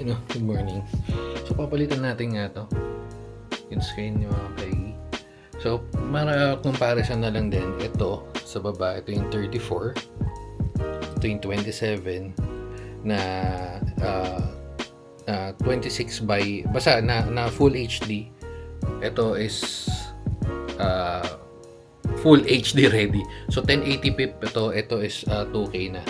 Good morning. So, papalitan natin nga to. Yung screen yung mga kaigi. So, para comparison na lang din, ito sa baba, ito yung 34. Ito yung 27 na 26 by, basta na full HD. Ito is full HD ready. So, 1080p ito is 2K na.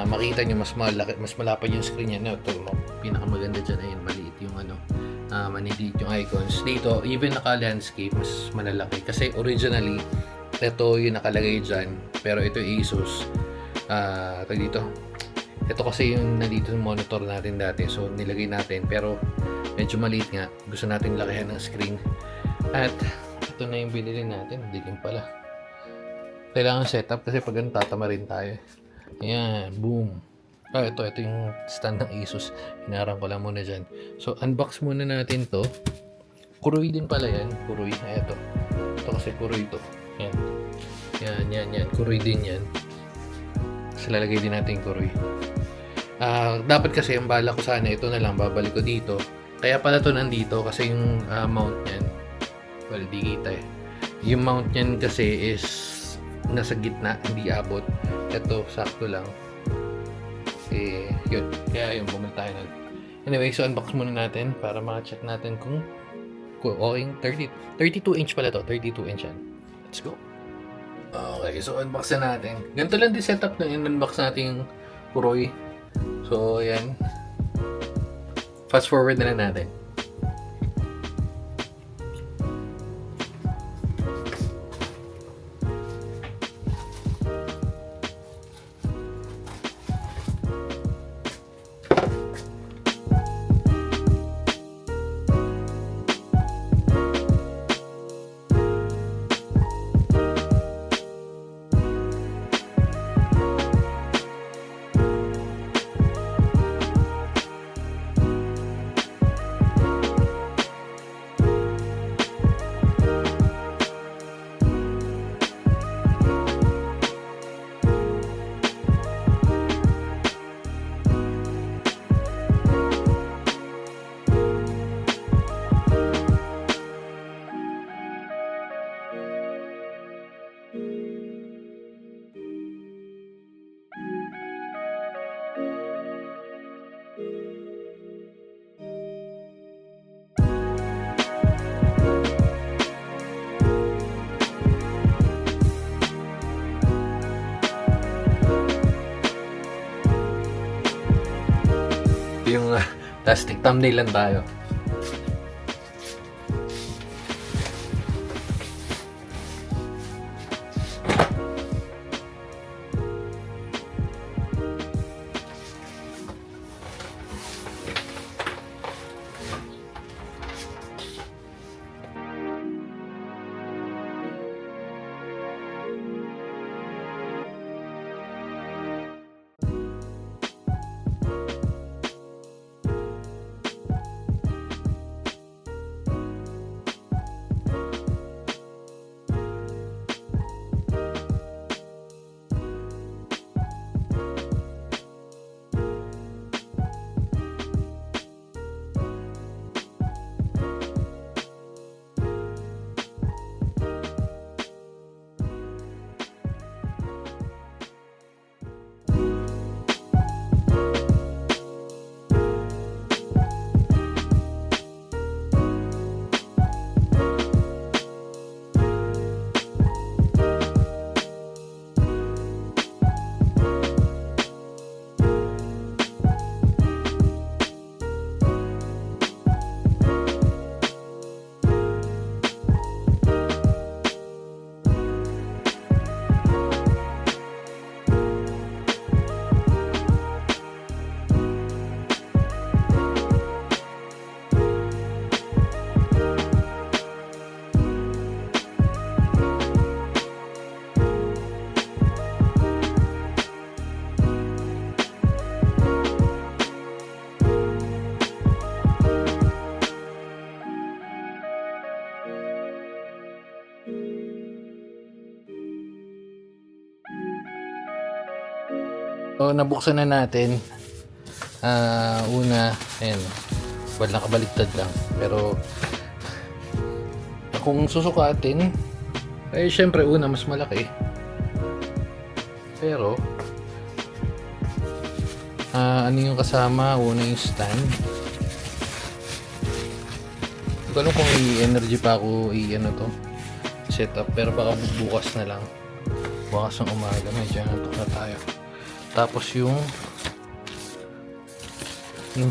Makita nyo mas malaki, mas malapad yung screen niya. Ito, pinakamaganda dyan ay maliit yung maniliit yung icons. Dito, even naka-landscape, mas malalaki. Kasi originally, ito yung nakalagay dyan. Pero ito yung Asus. Dito. Ito kasi yung nandito yung monitor natin dati. So, nilagay natin. Pero, medyo maliit nga. Gusto natin lakihan ng screen. At, ito na yung binili natin. Hindi din pala. Kailangan setup kasi pag tatama rin tayo. Ayan, boom. Ito yung stand ng Asus. Hinarang ko lang muna dyan. So, unbox muna natin to. Kuroy din pala yan. Kuroy. Ito. Ito kasi kuroy to. Yan. Kuroy din yan. So, lalagay din natin yung kuroy. Dapat kasi ang bala ko sana, ito na lang, babalik ko dito. Kaya pala to nandito kasi yung mount nyan. Well, di kita eh. Yung mount nyan kasi is nasa gitna, hindi abot. Ito, sakto lang. Yun. Kaya yun, bumili tayo na. Anyway, so unbox muna natin para maka-check natin kung okay. 32 inch pala to. 32 inch yan. Let's go. Okay, so unbox na natin. Ganito lang din setup na in-unbox natin yung Kuroy. So, yan. Fast forward na lang natin. Yung plastic thumbnail lang tayo. So, nabuksan na natin. Una, ayan, well, nakabaliktad lang. Pero, kung susukatin, eh, syempre, una, mas malaki. Pero, ano yung kasama? Una yung stand. Hindi ko alam kung i-energy pa ako i-ano to setup, pero baka bukas na lang, bukas ng umaga medyo nantok na tayo. Tapos yung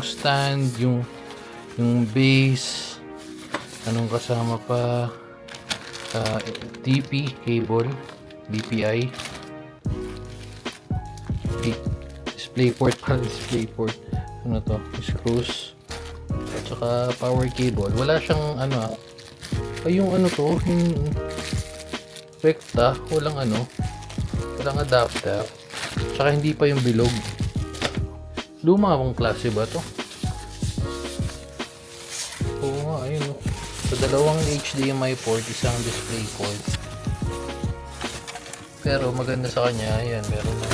stand, yung base, anong kasama pa, TP cable, DPI, DisplayPort para DisplayPort, ano to, screws, at saka power cable. Wala siyang ano, ay yung ano to, yung rekta, walang adapter, tsaka hindi pa yung bilog. Luma akong klase ba to? Oo nga, ayun. So, dalawang HDMI port, isang display port. Pero maganda sa kanya, ayan, meron na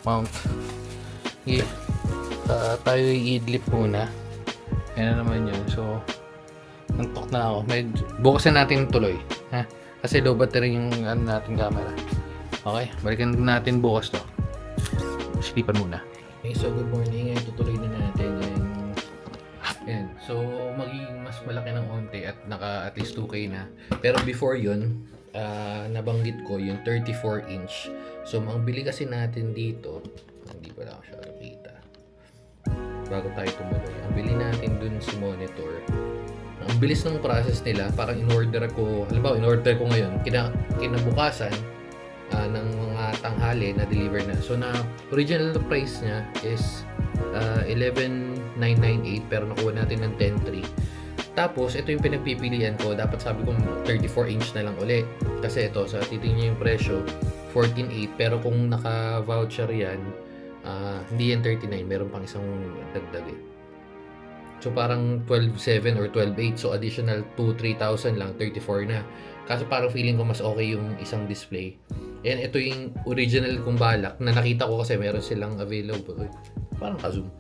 mount. Okay. Tayo i-idlip muna. Ayan na naman yun. So, nantok na ako. Bukasin natin tuloy. Ha? Kasi low battery yung natin camera. Okay, balikan natin bukas to. Slipan muna. Okay, so good morning. Ngayon tutuloy na natin. Ayan. So, magiging mas malaki ng onte at naka at least 2K na. Pero before yun, nabanggit ko yung 34 inch. So, ang bili kasi natin dito, hindi pa lang siya nakita. Bago tayo tumuloy, ang bili natin dun si monitor. Ang bilis ng process nila, parang in-order ko, halimbawa in-order ko ngayon, kinabukasan ng mga tanghali na deliver na. So na original price niya is 11,998 pero nakuha natin ng 10,300. Tapos ito yung pinagpipilian ko, dapat sabi ko 34 inch na lang uli. Kasi ito, sa titingnan yung presyo, 14,800 pero kung naka-voucher yan, hindi yan 39, meron pang isang dagdag eh. So parang 12,700 or 12,800, so additional 2,000-3,000 lang, 34 na. Kaso parang feeling ko mas okay yung isang display. And ito yung original kong balak na nakita ko kasi meron silang available. Parang ka-zoom.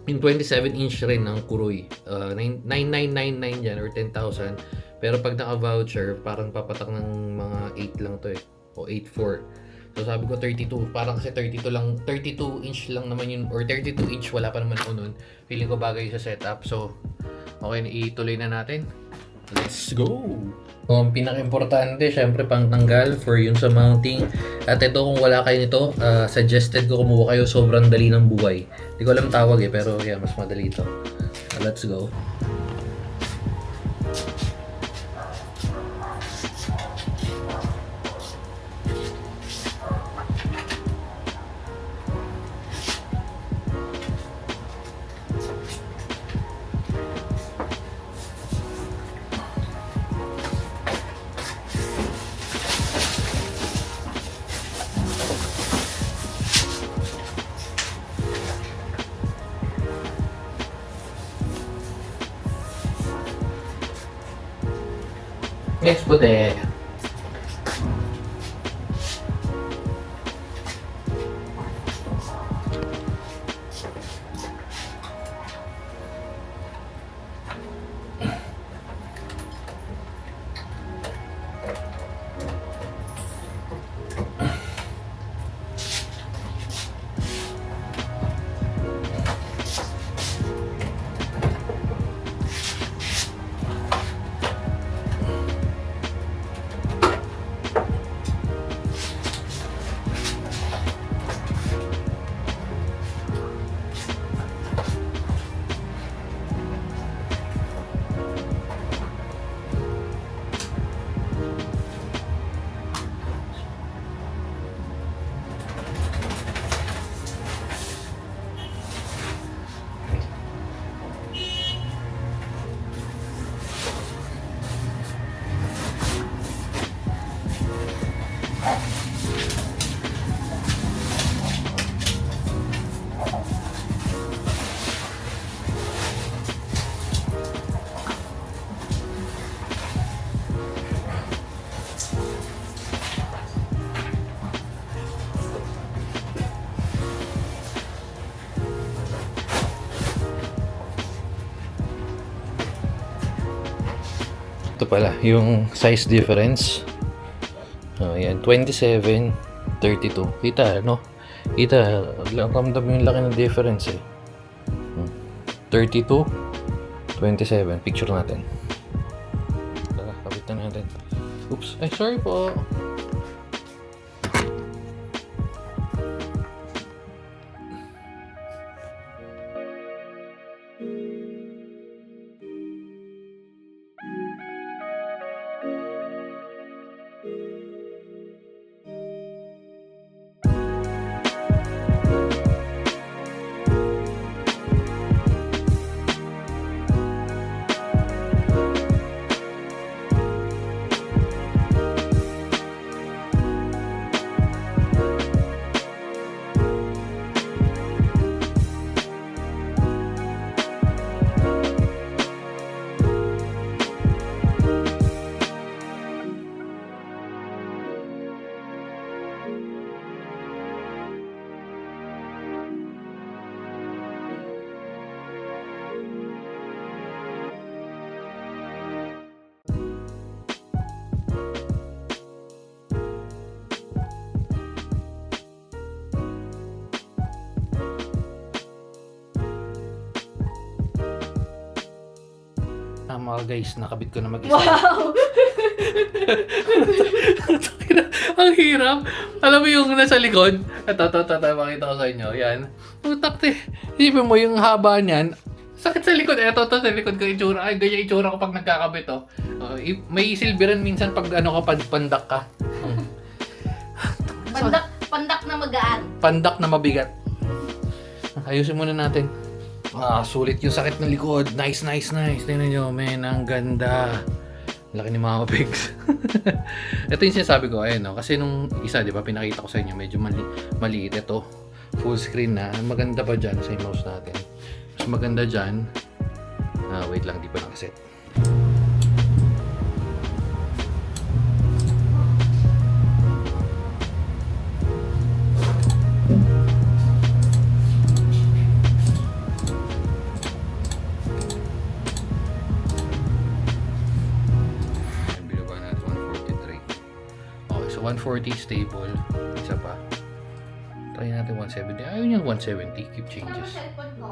Yung 27 inch rin ng Kuroy. 9,999 yan or 10,000. Pero pag naka-voucher, parang papatak ng mga 8 lang to eh. O 8,400. So sabi ko 32, parang kasi 32 lang, 32 inch lang naman yun, or 32 inch, wala pa naman ako nun. Feeling ko bagay sa setup. So, okay, ituloy na natin. Let's go! So, ang pinaka-importante, syempre pang tanggal for yun sa mounting. At ito, kung wala kayo nito, suggested ko kumuha kayo, sobrang dali ng buhay. Hindi ko alam tawag eh, pero yeah, mas madali ito. Let's go! Next puti. Ito pala, yung size difference. Ayan, 27, 32. Kita, no? Kita, ramdam yung laki ng difference eh. 32, 27. Picture natin. Tara, kapit na natin. Oops, ay sorry po. Mga guys, nakabit ko na mag-isa. Wow! Ang hirap. Alam mo yung nasa likod? Ito, makita ko sa inyo. Yan. Utak isipin mo yung haba niyan. Sakit sa likod. Ito, sa likod ko itsura. Ay, ganyan itsura ko pag nagkakabit, oh. May silbiran minsan pag pandak ka. Pandak na magaan. Pandak na mabigat. Ayusin muna natin. Sulit yung sakit ng likod. Nice. Tingnan nyo, men, ang ganda. Laki ni Mama Pigs. Ito yung sinasabi ko, ayun, no? Kasi nung isa, di ba, pinakita ko sa inyo, medyo maliit. Ito, full screen na. Maganda pa dyan sa mouse natin. Mas maganda dyan. Wait lang, di pa nakaset. Binaba natin 143. Okay, so 140 stable. Isa pa. Try natin 170. Ayun yung 170. Keep changes. Cellphone ko.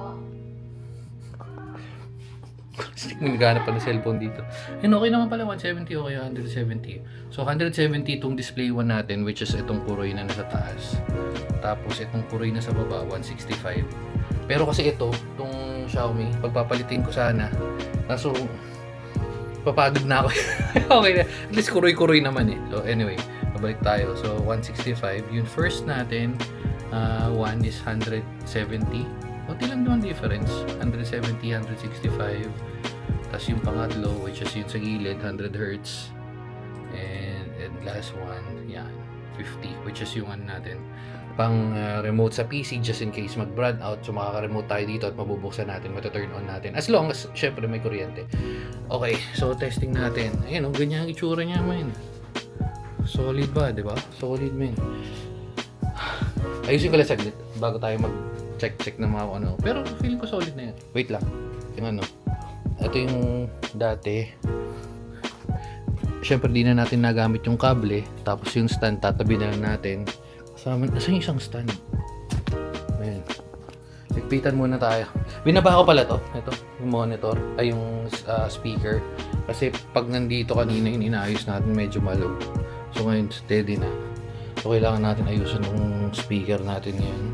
Naghanap pa ng cellphone dito. And okay naman pala, 170 okay, 170. So 170 itong display 1 natin, which is itong kuroy na nasa taas. Tapos itong kuroy na sa baba, 165. Pero kasi itong Xiaomi, pagpapalitin ko sana. Kaso papagod na ako. Okay na. At least kuroy-kuroy naman eh. So anyway, babalik tayo. So 165. Yung first natin, one is 170. Kunti lang naman difference. 170, 165. Tapos yung pangatlo, which is yun sa gilid, 100 Hz. And last one, yan, 50. Which is yung ano natin, pang remote sa PC just in case mag-brand out. So makaka-remote tayo dito at mabubuksan natin, mata-turn on natin. As long as, syempre, may kuryente. Okay, so testing natin. Ayun, ganyan ang itsura niya, man. Solid ba, di ba? Solid, man. Ayusin ko lang saglit bago tayo mag-check ng mga ano. Pero feeling ko solid na yan. Wait lang. Yung ano. Ito yung dati. Siyempre, di na natin nagamit yung kable. Tapos yung stand, tatabi na lang natin. Kasama, asan yung isang stand? Ayan. Ligpitan muna tayo. Binaba ko pala to. Ito, yung monitor. Ay, yung speaker. Kasi pag nandito kanina, inaayos natin medyo malog. So ngayon, steady na. So kailangan natin ayusin yung speaker natin ngayon.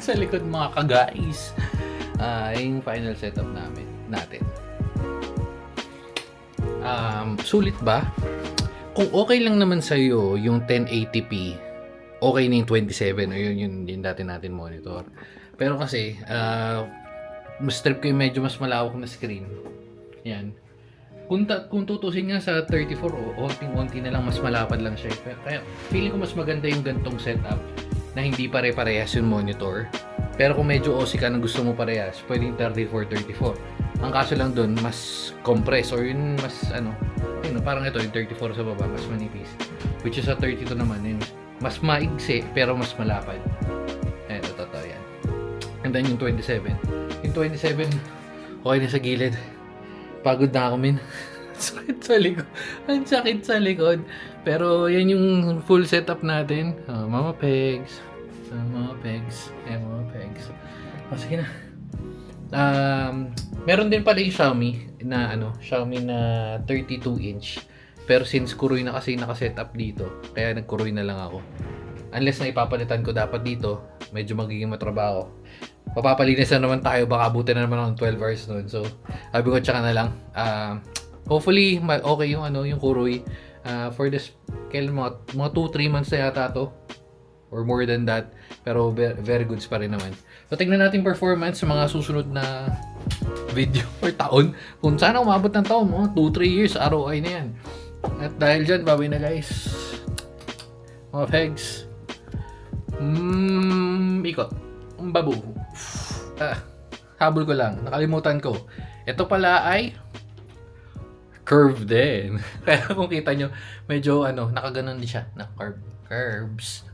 Sa likod mga ka-guys. Yung final setup natin. Sulit ba? Kung okay lang naman sa'yo yung 1080p, okay na yung 27 o yun dati natin monitor. Pero kasi, mas trip ko yung medyo mas malawak na screen. Yan. Kung tutusin nga sa 34 o onting-onti na lang, mas malapad lang siya. Kaya feeling ko mas maganda yung gantong setup na hindi pare-parehas yung monitor. Pero kung medyo OC ka na gusto mo parehas, pwedeng 34. Ang kaso lang dun, mas compress or yun mas parang ito, yung 34 sa baba, mas manipis. Which is sa 32 naman, yun, mas maigsi pero mas malapad. Ayan, totoo yan. And then yung 27. Yung 27, okay na sa gilid. Pagod na ako, min. Sakit sa likod. Ang sakit sa likod. Pero yan yung full setup natin. Mama Pegs. Mama Pegs. Mama Pegs. Sige na. Meron din pala yung Xiaomi na 32 inch. Pero since kuroy na kasi nakasetup dito, kaya nagkuroy na lang ako. Unless na ipapalitan ko dapat dito, medyo magiging matrabaho. Papapalinis na naman tayo, baka abutin na naman ng 12 hours noon. So, sabi ko tsaka na lang. Hopefully, okay yung yung kuroy. For this, kailan mga 2-3 months na yata to. Or more than that. Pero very goods pa rin naman. So, tignan natin performance sa mga susunod na video or taon. Kung sana umabot ng taon, mga 2-3 years, ROI na yan. At dahil dyan, babay na guys. Mga pegs. Ikot. Babu. Habol ko lang. Nakalimutan ko. Ito pala ay curve din. Kaya kung kita nyo, medyo nakaganon din siya. Na curves.